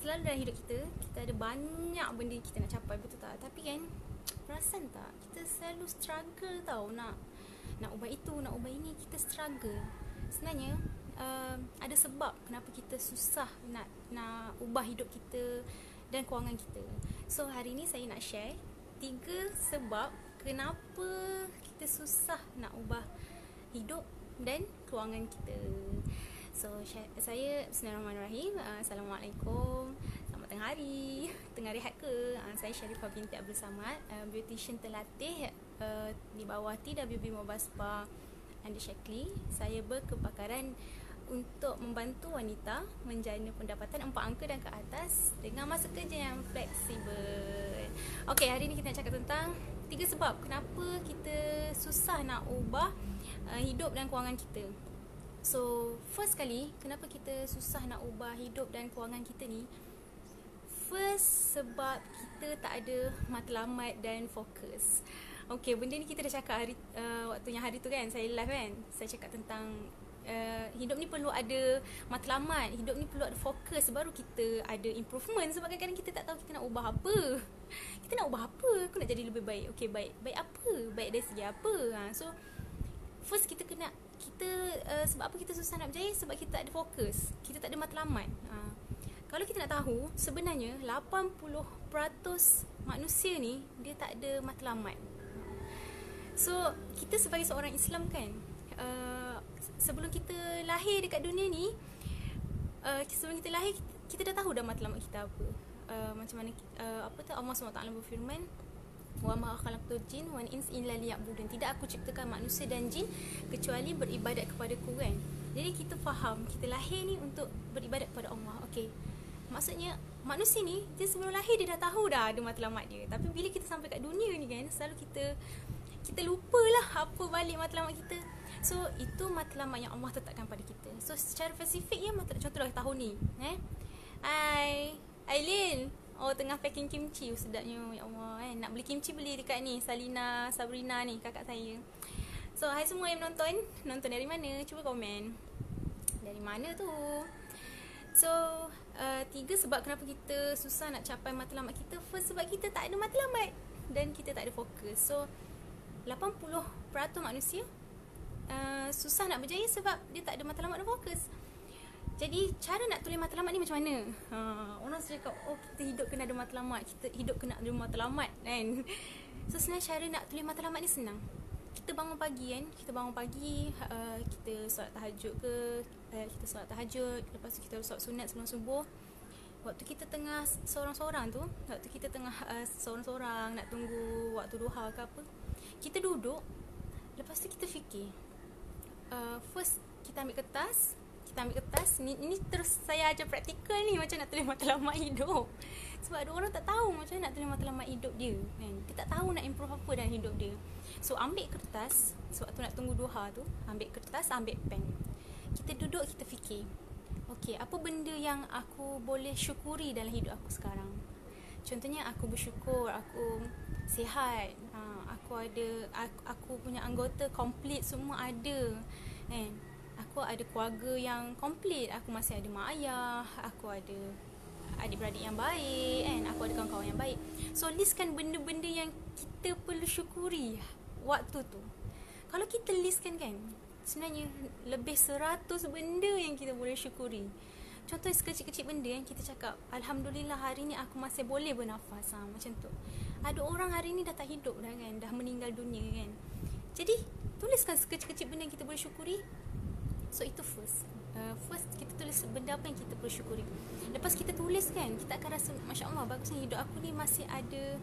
selalu dalam hidup kita, kita ada banyak benda kita nak capai, betul tak? Tapi kan, perasan tak, kita selalu struggle tau, nak ubah itu, nak ubah ini, kita struggle. Sebenarnya ada sebab kenapa kita susah nak ubah hidup kita dan kewangan kita. So hari ni saya nak share 3 sebab kenapa kita susah nak ubah hidup dan kewangan kita. So saya Bismillahirrahmanirrahim. Assalamualaikum. Selamat tengah hari. Tengah rehat ke? Saya Sharifah binti Abdul Samad, beautician terlatih di bawah TWB Mobile Spa Andi Shakli. Saya berkepakaran untuk membantu wanita menjana pendapatan 4 angka dan ke atas dengan masa kerja yang fleksibel. Okey, hari ni kita nak cakap tentang 3 sebab kenapa kita susah nak ubah hidup dan kewangan kita. So, first kali, kenapa kita susah nak ubah hidup dan kewangan kita ni? First, sebab kita tak ada matlamat dan fokus. Okay, benda ni kita dah cakap waktu yang hari tu kan, saya live kan. Saya cakap tentang hidup ni perlu ada matlamat, hidup ni perlu ada fokus, baru kita ada improvement. Sebab kadang-kadang kita tak tahu kita nak ubah apa. Kita nak ubah apa? Aku nak jadi lebih baik. Okay, baik apa? Baik dari segi apa? So, first kita kena sebab apa kita susah nak berjaya? Sebab kita tak ada fokus, kita tak ada matlamat. Kalau kita nak tahu, sebenarnya 80% manusia ni dia tak ada matlamat. So kita sebagai seorang Islam kan, sebelum kita lahir dekat dunia ni, sebelum kita lahir kita dah tahu dah matlamat kita apa. Macam mana Allah SWT berfirman, wa ma khalaqtul jin wal ins illa liya'budun. Tidak aku ciptakan manusia dan jin kecuali beribadat kepadaku kan. Jadi kita faham kita lahir ni untuk beribadat kepada Allah. Okey. Maksudnya manusia ni dia sebelum lahir dia dah tahu dah ada matlamat dia. Tapi bila kita sampai kat dunia ni kan, selalu kita lupalah apa balik matlamat kita. So itu matlamat yang Allah tetapkan pada kita. So secara spesifik ya, contohlah tahun ni, Hai Ailin, tengah packing kimchi, sedapnya ya Allah kan. Nak beli kimchi beli dekat ni Salina, Sabrina ni, kakak saya. So hai semua yang menonton, nonton dari mana? Cuba komen. Dari mana tu? So 3 sebab kenapa kita susah nak capai matlamat kita. First, sebab kita tak ada matlamat dan kita tak ada fokus. So 80% manusia susah nak berjaya sebab dia tak ada matlamat dan fokus. Jadi cara nak tulis matlamat ni macam mana? Orang cakap, kita hidup kena ada matlamat, kita hidup kena ada matlamat kan. So sebenarnya cara nak tulis matlamat ni senang. Kita bangun pagi kan, kita solat tahajud ke, kita solat tahajud, lepas tu kita solat sunat sebelum subuh. Waktu kita tengah seorang-seorang tu, nak tunggu waktu duha ke apa, kita duduk, lepas tu kita fikir. First kita ambil kertas, ini terus saya ajar praktikal ni macam nak tulis matlamat hidup. Sebab ada orang tak tahu macam nak tulis matlamat hidup dia kan. Dia tak tahu nak improve apa dalam hidup dia. So ambil kertas, sewaktu nak tunggu duha tu, ambil kertas, ambil pen. Kita duduk, kita fikir, okay, apa benda yang aku boleh syukuri dalam hidup aku sekarang. Contohnya aku bersyukur aku sihat, aku punya anggota komplit semua ada kan. Aku ada keluarga yang komplit, aku masih ada mak ayah, aku ada adik-beradik yang baik kan, aku ada kawan-kawan yang baik. So listkan benda-benda yang kita perlu syukuri waktu tu. Kalau kita listkan kan, sebenarnya lebih 100 benda yang kita boleh syukuri. Contoh sekecil-kecil benda yang kita cakap, Alhamdulillah hari ni aku masih boleh bernafas, macam tu. Ada orang hari ni dah tak hidup dah kan, dah meninggal dunia kan. Jadi tuliskan sekecil-kecil benda yang kita boleh syukuri. So itu first kita tulis benda apa yang kita perlu syukuri. Lepas kita tulis kan, kita akan rasa Masya Allah, bagusnya hidup aku ni masih ada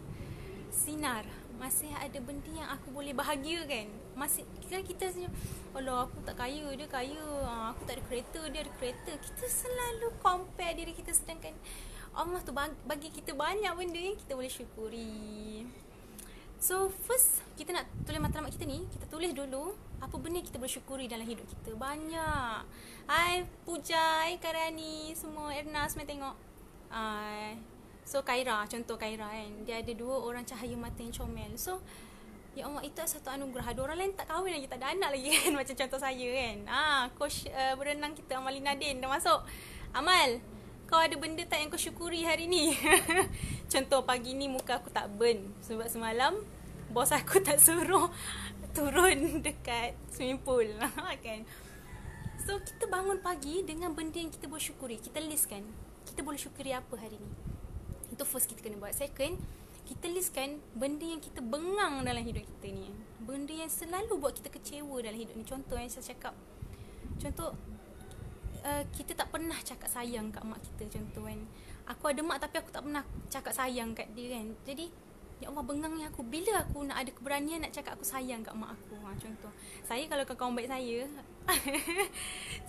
sinar, masih ada benda yang aku boleh bahagia kan. Masih kan kita senyum, Allah aku tak kaya, dia kaya, aku tak ada kereta, dia ada kereta. Kita selalu compare diri kita, sedangkan Allah tu bagi kita banyak benda yang kita boleh syukuri. So first kita nak tulis matlamat kita ni, kita tulis dulu apa benda yang kita bersyukuri dalam hidup kita. Banyak. Hai Pujai, Karani, semua, Erna semua tengok. So Kaira, contoh Kaira kan, dia ada 2 orang cahaya mata yang comel. So ya Allah, itu satu anugerah. Ada orang lain tak kahwin lagi, tak ada anak lagi kan. Macam contoh saya kan, coach berenang kita Amalina Din dah masuk. Amal, Kau ada benda tak yang kau syukuri hari ni? Contoh pagi ni muka aku tak burn sebab semalam bos aku tak suruh turun dekat swimming pool kan. So kita bangun pagi dengan benda yang kita boleh syukuri. Kita listkan kita boleh syukuri apa hari ni. Itu first kita kena buat. Second, kita listkan benda yang kita bengang dalam hidup kita ni. Benda yang selalu buat kita kecewa dalam hidup ni. Contoh yang saya cakap, kita tak pernah cakap sayang kat mak kita. Contoh kan, aku ada mak tapi aku tak pernah cakap sayang kat dia kan. Jadi ya Allah, bengangnya aku. Bila aku nak ada keberanian nak cakap aku sayang kat mak aku? Contoh, saya kalau kawan-kawan baik saya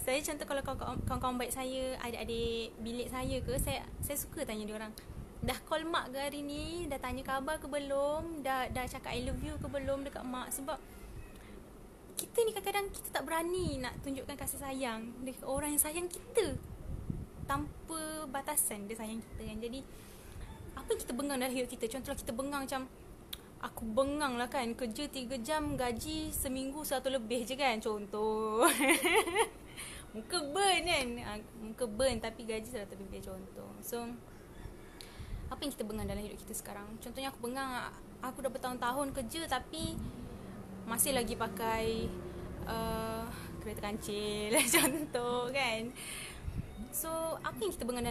saya contoh kalau kawan-kawan baik saya, adik-adik bilik saya ke, saya suka tanya dia orang, dah call mak ke hari ni? Dah tanya khabar ke belum? Dah cakap I love you ke belum dekat mak? Sebab kita ni kadang-kadang kita tak berani nak tunjukkan kasih sayang dekat orang yang sayang kita. Tanpa batasan dia sayang kita kan. Jadi apa yang kita bengang dalam hidup kita? Contohlah kita bengang macam, aku bengang lah kan, kerja 3 jam, gaji seminggu 100 lebih je kan. Contoh muka burn kan, muka burn tapi gaji 100 lebih, contoh. So apa yang kita bengang dalam hidup kita sekarang? Contohnya aku bengang, aku dah bertahun-tahun kerja tapi masih lagi pakai kereta kancil contoh kan. So apa yang kita bengang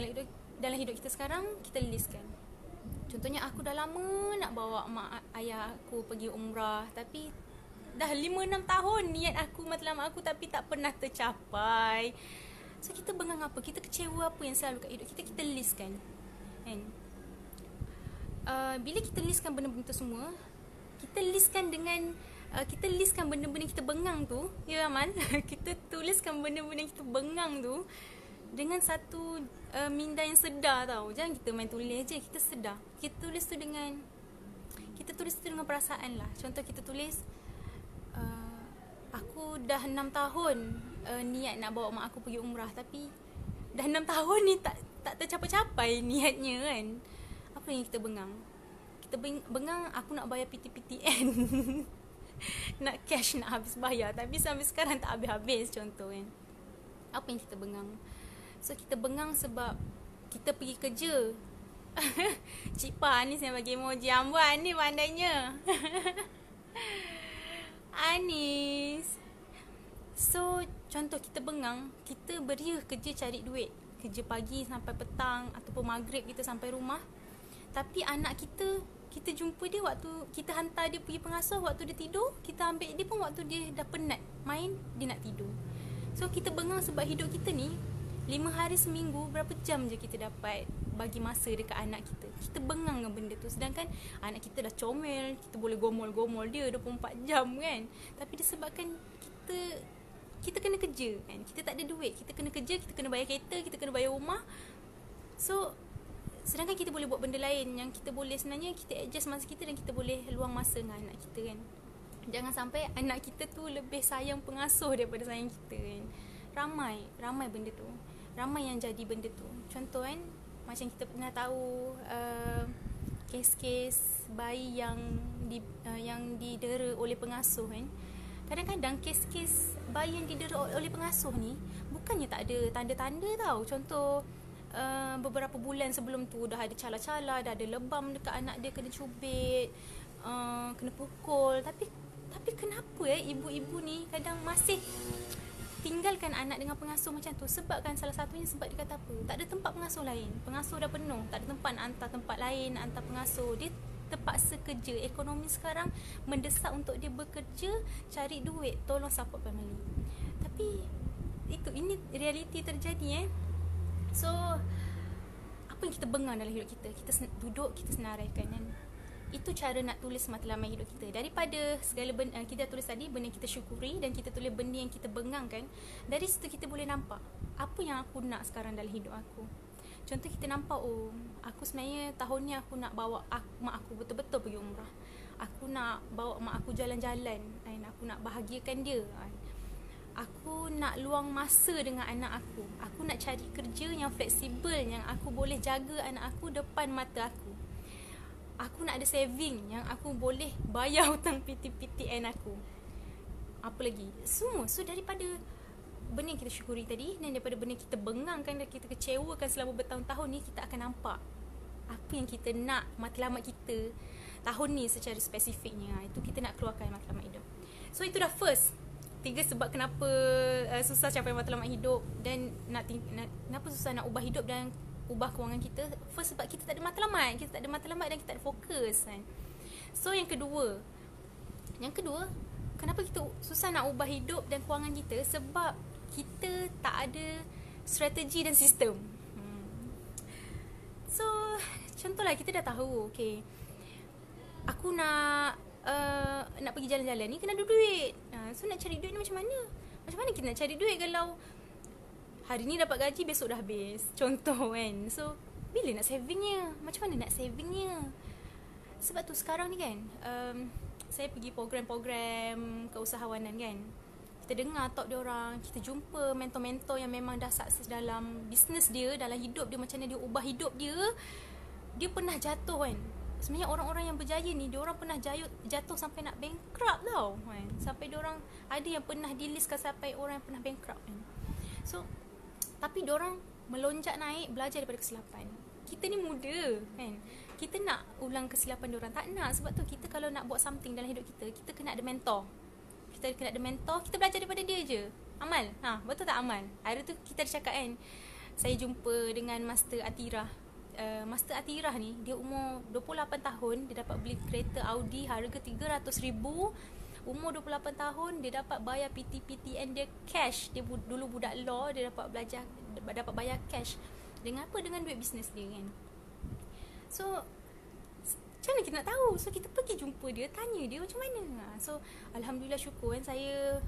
dalam hidup kita sekarang? Kita listkan. Contohnya aku dah lama nak bawa mak ayah aku pergi umrah, tapi dah 5-6 tahun niat aku, matlamat aku, tapi tak pernah tercapai. So kita bengang apa? Kita kecewa apa yang selalu kat hidup kita? Kita listkan kan. Bila kita listkan benda-benda tu semua, kita listkan dengan kita listkan benda-benda kita bengang tu, ya Aman kita tuliskan benda-benda yang kita bengang tu dengan satu minda yang sedar tau. Jangan kita main tulis je, kita sedar. Kita tulis tu dengan perasaan lah. Contoh kita tulis, aku dah 6 tahun niat nak bawa mak aku pergi umrah, tapi dah 6 tahun ni tak tercapai-capai niatnya kan. Apa yang kita bengang? Kita bengang aku nak bayar PTPTN nak cash, nak habis bayar, tapi sampai sekarang tak habis-habis, contoh kan. Apa yang kita bengang? So kita bengang sebab kita pergi kerja Cik Pa ni saya bagi emoji ambuan ni pandainya Anis. So contoh kita bengang, kita beria kerja cari duit, kerja pagi sampai petang ataupun maghrib kita sampai rumah, tapi anak kita jumpa dia waktu kita hantar dia pergi pengasuh, waktu dia tidur, kita ambil dia pun waktu dia dah penat main, dia nak tidur. So kita bengang sebab hidup kita ni 5 hari seminggu, berapa jam je kita dapat bagi masa dekat anak kita. Kita bengang dengan benda tu. Sedangkan anak kita dah comel, kita boleh gomol-gomol dia 24 jam kan. Tapi disebabkan kita kena kerja kan. Kita tak ada duit, kita kena kerja, kita kena bayar kereta, kita kena bayar rumah. So sedangkan kita boleh buat benda lain yang kita boleh, sebenarnya kita adjust masa kita dan kita boleh luang masa dengan anak kita kan. Jangan sampai anak kita tu lebih sayang pengasuh daripada sayang kita kan. Ramai benda tu. Ramai yang jadi benda tu. Contoh kan, macam kita pernah tahu kes-kes bayi yang didera oleh pengasuh kan. Kadang-kadang kes-kes bayi yang didera oleh pengasuh ni bukannya tak ada tanda-tanda tau. Contoh beberapa bulan sebelum tu dah ada cala-cala, dah ada lebam dekat anak dia, kena cubit, kena pukul. Tapi kenapa ibu-ibu ni kadang masih tinggalkan anak dengan pengasuh macam tu? Sebab kan salah satunya sebab dia kata apa? Tak ada tempat pengasuh lain. Pengasuh dah penuh, tak ada tempat nak hantar tempat lain, nak hantar pengasuh. Dia terpaksa kerja. Ekonomi sekarang mendesak untuk dia bekerja, cari duit, tolong support family. Tapi ini realiti terjadi So apa yang kita bengang dalam hidup kita? Kita duduk, kita senaraikan kan. Itu cara nak tulis matlamat hidup kita. Daripada segala benda kita tulis tadi, benda yang kita syukuri, dan kita tulis benda yang kita bengangkan. Dari situ kita boleh nampak apa yang aku nak sekarang dalam hidup aku. Contoh kita nampak, aku sebenarnya tahun ni aku nak bawa mak aku betul-betul pergi umrah. Aku nak bawa mak aku jalan-jalan, aku nak bahagiakan dia. Aku nak luang masa dengan anak aku. Aku nak cari kerja yang fleksibel, yang aku boleh jaga anak aku depan mata aku. Aku nak ada saving yang aku boleh bayar hutang PTPTN aku. Apa lagi? Semua. So daripada benda yang kita syukuri tadi, dan daripada benda yang kita bengangkan dan kita kecewakan selama bertahun-tahun ni, kita akan nampak apa yang kita nak matlamat kita tahun ni secara spesifiknya. Itu kita nak keluarkan matlamat hidup. So itu dah first 3 sebab kenapa susah capai matlamat hidup, dan kenapa susah nak ubah hidup dan ubah kewangan kita. First, sebab kita tak ada matlamat. Kita tak ada matlamat dan kita tak ada fokus kan. So yang kedua, kenapa kita susah nak ubah hidup dan kewangan kita? Sebab kita tak ada strategi dan sistem. So contohlah, kita dah tahu, okay, aku nak pergi jalan-jalan ni kena ada duit. So nak cari duit ni macam mana? Macam mana kita nak cari duit kalau hari ni dapat gaji, besok dah habis? Contoh kan. So bila nak savingnya? Macam mana nak savingnya? Sebab tu sekarang ni kan, saya pergi program-program keusahawanan kan, kita dengar talk dia orang, kita jumpa mentor-mentor yang memang dah sukses dalam bisnes dia, dalam hidup dia, macam mana dia ubah hidup dia. Dia pernah jatuh kan. Sebenarnya orang-orang yang berjaya ni, dia orang pernah jatuh sampai nak bankrupt tau kan. Sampai dia orang ada yang pernah dilistkan sampai orang yang pernah bankrupt kan. So tapi dia orang melonjak naik, belajar daripada kesilapan. Kita ni muda kan, kita nak ulang kesilapan dia orang? Tak nak. Sebab tu kita kalau nak buat something dalam hidup kita, kita kena ada mentor. Kita kena ada mentor, kita belajar daripada dia je. Amal, betul tak Amal? Hari tu kita ada cakap kan, saya jumpa dengan Master Atirah. Master Atirah ni, dia umur 28 tahun, dia dapat beli kereta Audi harga 300,000. Umur 28 tahun, dia dapat bayar PT-PTN dia cash. Dia dulu budak law, dia dapat bayar cash. Dengan apa? Dengan duit bisnes dia kan. So macam mana kita nak tahu? So kita pergi jumpa dia, tanya dia macam mana. So alhamdulillah, syukur kan, saya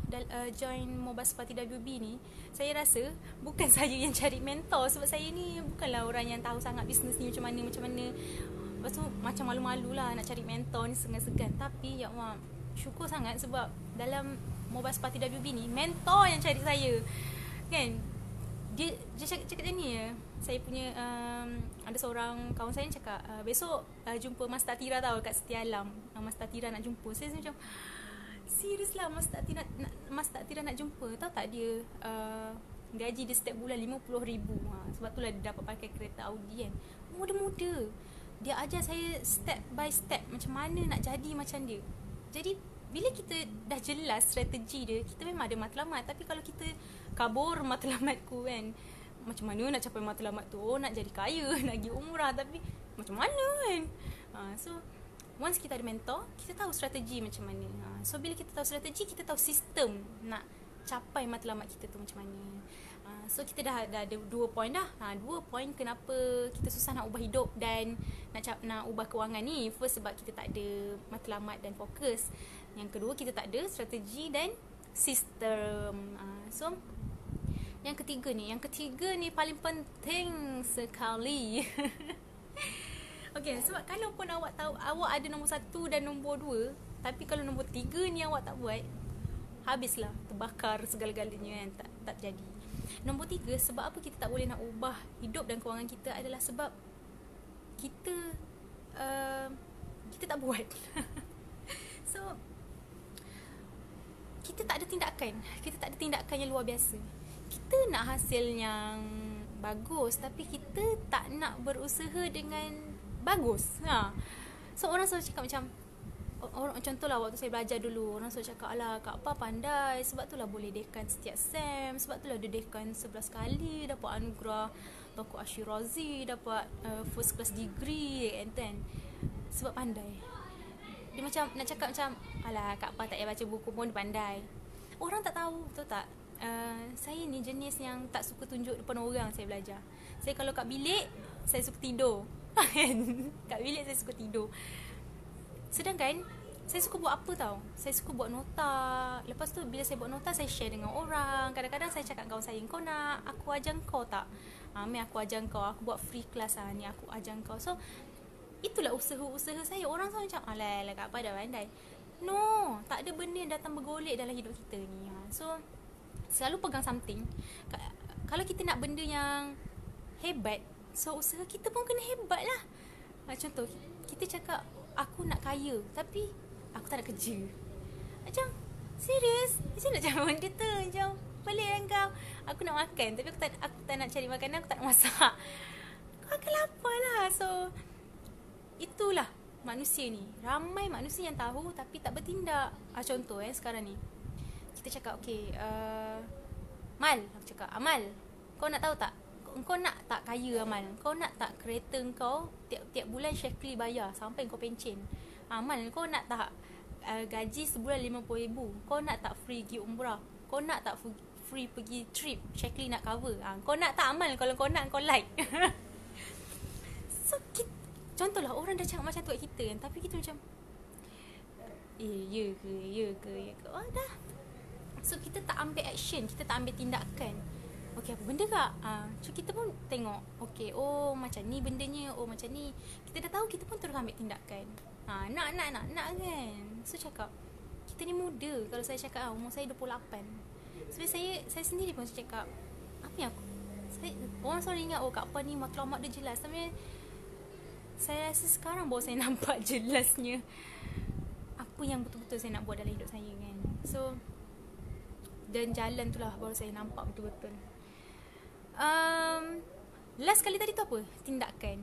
join Mobas Party WB ni. Saya rasa bukan saya yang cari mentor, sebab saya ni bukanlah orang yang tahu sangat bisnes ni macam mana. Lepas tu macam malu-malu lah nak cari mentor ni, segan-segan. Tapi ya Allah, syukur sangat sebab dalam Mobas Party WB ni, mentor yang cari saya kan. Dia cakap macam ni ya. Saya punya ada seorang kawan saya yang cakap, besok jumpa Master Atira tau kat Setia Alam. Master Atira nak jumpa. Saya macam, serius lah Master Atira nak jumpa. Tahu tak dia gaji dia setiap bulan 50,000. Sebab tu lah dia dapat pakai kereta Audi kan. Muda-muda. Dia ajar saya step by step macam mana nak jadi macam dia. Jadi bila kita dah jelas strategi dia, kita memang ada matlamat. Tapi kalau kita kabur matlamatku kan, macam mana nak capai matlamat tu? Nak jadi kaya, nak pergi umrah, tapi macam mana kan? So once kita ada mentor, kita tahu strategi macam mana. So bila kita tahu strategi, kita tahu sistem nak capai matlamat kita tu macam mana. So kita dah ada 2 point dah. 2 point kenapa kita susah nak ubah hidup dan nak ubah kewangan ni. First, sebab kita tak ada matlamat dan fokus. Yang kedua, kita tak ada strategi dan sistem. So yang ketiga ni paling penting sekali. Okay, sebab kalau pun awak tahu awak ada nombor 1 dan nombor 2, tapi kalau nombor 3 ni awak tak buat, habislah, terbakar segala-galanya kan, tak jadi. Nombor 3, sebab apa kita tak boleh nak ubah hidup dan kewangan kita adalah sebab kita tak buat. So kita tak ada tindakan yang luar biasa. Kita nak hasil yang bagus, tapi kita tak nak berusaha dengan bagus. So orang selalu cakap macam, contohlah waktu saya belajar dulu, orang selalu cakap, alah Kak Pa pandai, sebab itulah boleh dekan setiap sem, sebab itulah dia dekan 11 kali, dapat anugerah Toko Ashirazi, dapat first class degree kan. Sebab pandai. Dia macam nak cakap macam, alah Kak Pa tak payah baca buku pun dia pandai. Orang tak tahu, betul tak? Saya ni jenis yang tak suka tunjuk depan orang. Saya belajar, saya kalau kat bilik, saya suka tidur. Kat bilik saya suka tidur. Sedangkan saya suka buat apa tau? Saya suka buat nota. Lepas tu bila saya buat nota, saya share dengan orang. Kadang-kadang saya cakap kawan saya, kau nak aku ajar kau tak? Mami aku ajar kau, aku buat free class ni, aku ajar kau. So itulah usaha-usaha saya. Orang selalu macam, alah Kak Pa dah pandai. No, tak ada benda yang datang bergolek dalam hidup kita ni. So selalu pegang something. Kalau kita nak benda yang hebat, so usaha kita pun kena hebat lah. Contoh, kita cakap aku nak kaya, tapi aku tak nak kerja. Macam serius? Macam nak cakap benda tu? Macam pelik lah kau. Aku nak makan tapi aku tak nak cari makanan, aku tak nak masak. Kau akan lapar lah. So itulah manusia ni. Ramai manusia yang tahu tapi tak bertindak. Contoh sekarang ni kita cakap Mal, aku cakap, Amal, kau nak tahu tak, kau nak tak kaya Amal? Kau nak tak kereta kau tiap-tiap bulan Syekli bayar sampai kau pencen? Amal, kau nak tak gaji sebulan 50,000? Kau nak tak free pergi umrah? Kau nak tak free pergi trip Syekli nak cover? Kau nak tak Amal? Kalau kau nak, kau like. So contohlah orang dah cakap macam tu kat kita kan, tapi kita macam ya ke dah. So kita tak ambil action, kita tak ambil tindakan. Okey, apa benda kak? So kita pun tengok, okey, oh macam ni bendanya, oh macam ni. Kita dah tahu, kita pun terus ambil tindakan. Nak kan. So cakap, kita ni muda. Kalau saya cakap umur saya 28. Sebenarnya saya sendiri pun saya cakap, apa yang orang selalu ingat, oh Kak Puan ni maklumat dia jelas. Sebenarnya saya rasa sekarang baru saya nampak jelasnya apa yang betul-betul saya nak buat dalam hidup saya kan. So dan jalan tu lah baru saya nampak betul-betul. Last kali tadi tu apa? Tindakan.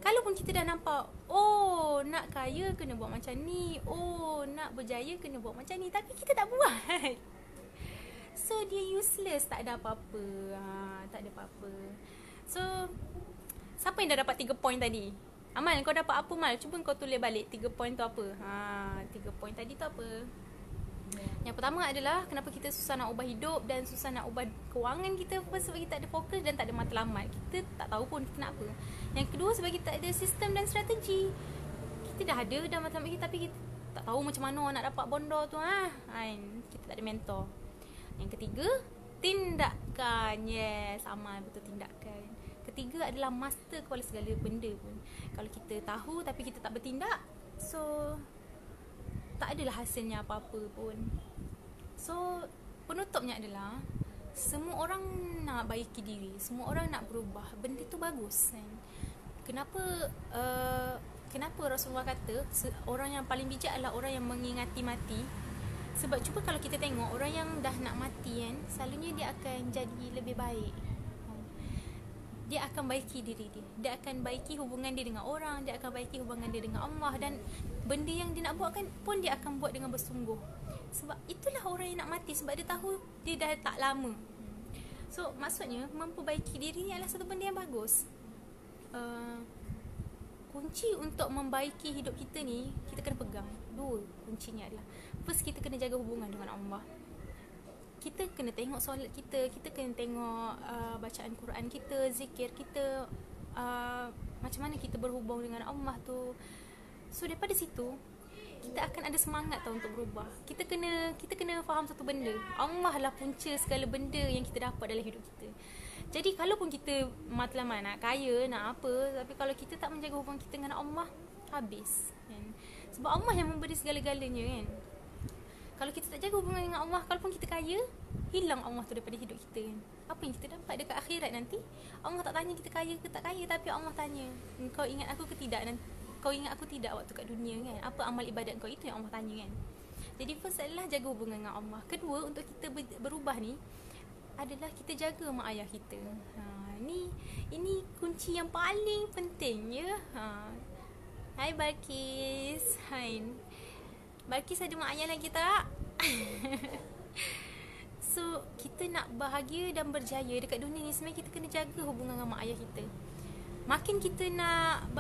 Kalaupun kita dah nampak, oh nak kaya kena buat macam ni, oh nak berjaya kena buat macam ni, tapi kita tak buat. So dia useless, tak ada apa-apa. Tak ada apa-apa. So siapa yang dah dapat 3 point tadi? Amal, kau dapat apa Mal? Cuba kau tulis balik 3 point tu apa. 3 point tadi tu apa? Yang pertama adalah kenapa kita susah nak ubah hidup dan susah nak ubah kewangan kita, sebab kita tak ada fokus dan tak ada matlamat. Kita tak tahu pun kita nak apa. Yang kedua, sebab kita tak ada sistem dan strategi. Kita dah ada dah matlamat kita, tapi kita tak tahu macam mana nak dapat bondor tu. Kita tak ada mentor. Yang ketiga, tindakan. Yes, Amal, betul, tindakan. Ketiga adalah master kepada segala benda pun. Kalau kita tahu tapi kita tak bertindak, so tak adalah hasilnya apa-apa pun. So penutupnya adalah semua orang nak baiki diri, semua orang nak berubah. Benda tu bagus kan. Kenapa Rasulullah kata orang yang paling bijak adalah orang yang mengingati mati? Sebab cuba kalau kita tengok orang yang dah nak mati kan, selalunya dia akan jadi lebih baik. Dia akan baiki diri dia. Dia akan baiki hubungan dia dengan orang. Dia akan baiki hubungan dia dengan Allah. Dan benda yang dia nak buat kan pun dia akan buat dengan bersungguh. Sebab itulah orang yang nak mati. Sebab dia tahu dia dah tak lama. So maksudnya memperbaiki diri ni adalah satu benda yang bagus. Kunci untuk membaiki hidup kita ni, kita kena pegang. 2 kuncinya adalah, first, kita kena jaga hubungan dengan Allah. Kita kena tengok solat kita, kita kena tengok bacaan Quran kita, zikir kita, macam mana kita berhubung dengan Allah tu. So daripada situ kita akan ada semangat tau untuk berubah. Kita kena faham satu benda, Allah lah punca segala benda yang kita dapat dalam hidup kita. Jadi kalaupun kita matlamat nak kaya, nak apa, tapi kalau kita tak menjaga hubungan kita dengan Allah, habis kan? Sebab Allah yang memberi segala-galanya kan. Kalau kita tak jaga hubungan dengan Allah, kalaupun kita kaya, hilang Allah tu daripada hidup kita kan. Apa yang kita dapat dekat akhirat nanti, Allah tak tanya kita kaya ke tak kaya, tapi Allah tanya, kau ingat aku ke tidak? Kau ingat aku tidak waktu kat dunia kan? Apa amal ibadat kau? Itu yang Allah tanya kan. Jadi first adalah jaga hubungan dengan Allah. Kedua, untuk kita berubah ni adalah kita jaga mak ayah kita. Ini kunci yang paling penting ya. Hai Balkis. Hai. Balkis ada mak ayah lagi tak? So kita nak bahagia dan berjaya dekat dunia ni, sebenarnya kita kena jaga hubungan dengan mak ayah kita. Makin kita nak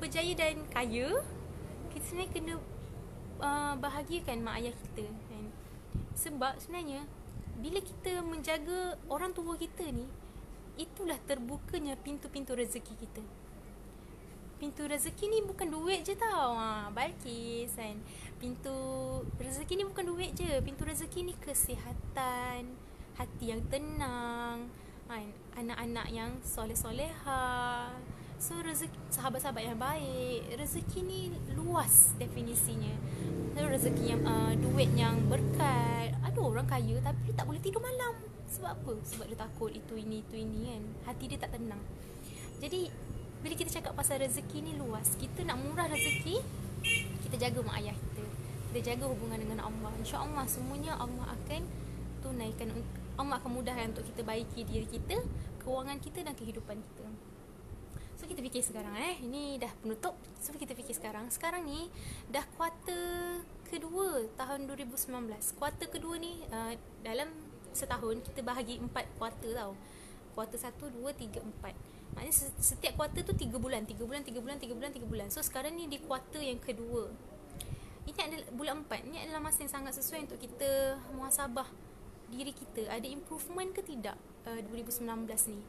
berjaya dan kaya, kita sebenarnya kena bahagiakan mak ayah kita kan? Sebab sebenarnya bila kita menjaga orang tua kita ni, itulah terbukanya pintu-pintu rezeki kita. Pintu rezeki ni bukan duit je tau. Balkis kan, pintu rezeki ni bukan duit je. Pintu rezeki ni kesihatan, hati yang tenang, anak-anak yang soleh-soleha. So rezeki, sahabat-sahabat yang baik. Rezeki ni luas definisinya. Rezeki yang duit yang berkat. Ada orang kaya tapi tak boleh tidur malam. Sebab apa? Sebab dia takut itu ini kan. Hati dia tak tenang. Jadi bila kita cakap pasal rezeki ni luas, kita nak murah rezeki, kita jaga mak ayah kita, kita jaga hubungan dengan Allah. InsyaAllah semuanya Allah akan tunaikan Allah akan mudahkan untuk kita baiki diri kita, kewangan kita dan kehidupan kita. So kita fikir sekarang ini dah penutup. So kita fikir sekarang ni dah kuarter kedua tahun 2019. Kuarter kedua ni dalam setahun kita bahagi 4 kuarter tau. Kuarter 1, 2, 3, 4. Maknanya setiap kuarter tu 3 bulan. So sekarang ni di kuarter yang kedua. Ini adalah bulan 4. Ini adalah masa yang sangat sesuai untuk kita muhasabah diri kita. Ada improvement ke tidak 2019 ni?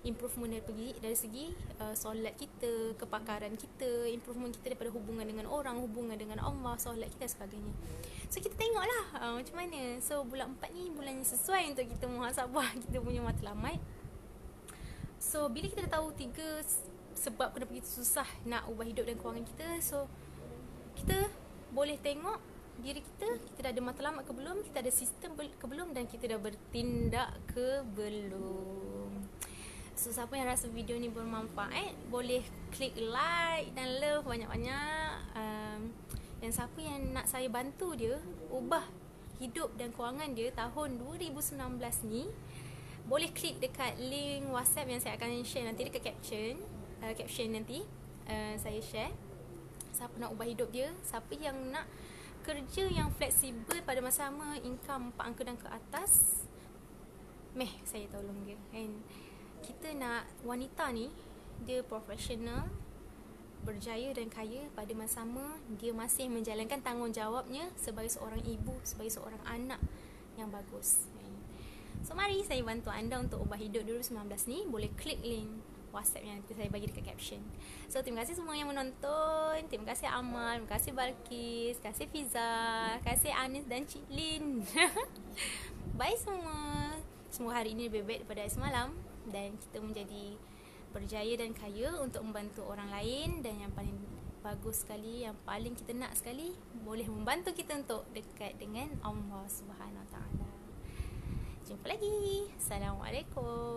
Improvement dari segi solat kita, kepakaran kita, improvement kita daripada hubungan dengan orang, hubungan dengan Allah, solat kita dan sebagainya. So kita tengoklah macam mana. So bulan 4 ni bulan yang sesuai untuk kita muhasabah kita punya matlamat. So bila kita dah tahu 3 sebab kenapa kita susah nak ubah hidup dan kewangan kita, so kita boleh tengok diri kita dah ada matlamat ke belum, kita ada sistem ke belum, dan kita dah bertindak ke belum. So siapa yang rasa video ni bermanfaat, boleh klik like dan love banyak-banyak. Dan siapa yang nak saya bantu dia ubah hidup dan kewangan dia tahun 2019 ni, boleh klik dekat link WhatsApp yang saya akan share nanti dekat caption nanti. Saya share siapa nak ubah hidup dia, siapa yang nak kerja yang fleksibel pada masa sama, income 4 angka dan ke atas, saya tolong dia kan. Kita nak wanita ni dia profesional, berjaya dan kaya, pada masa sama dia masih menjalankan tanggungjawabnya sebagai seorang ibu, sebagai seorang anak yang bagus. So mari saya bantu anda untuk ubah hidup 2019 ni. Boleh klik link WhatsApp yang nanti saya bagi dekat caption. So terima kasih semua yang menonton. Terima kasih Amal, terima kasih Balkis, terima kasih Fiza, terima kasih Anis dan Cik Lin. Bye semua. Semoga hari ini lebih baik daripada hari semalam, dan kita menjadi berjaya dan kaya untuk membantu orang lain. Dan yang paling bagus sekali, yang paling kita nak sekali, boleh membantu kita untuk dekat dengan Allah Subhanahu Wa Taala. Jumpa lagi. Assalamualaikum.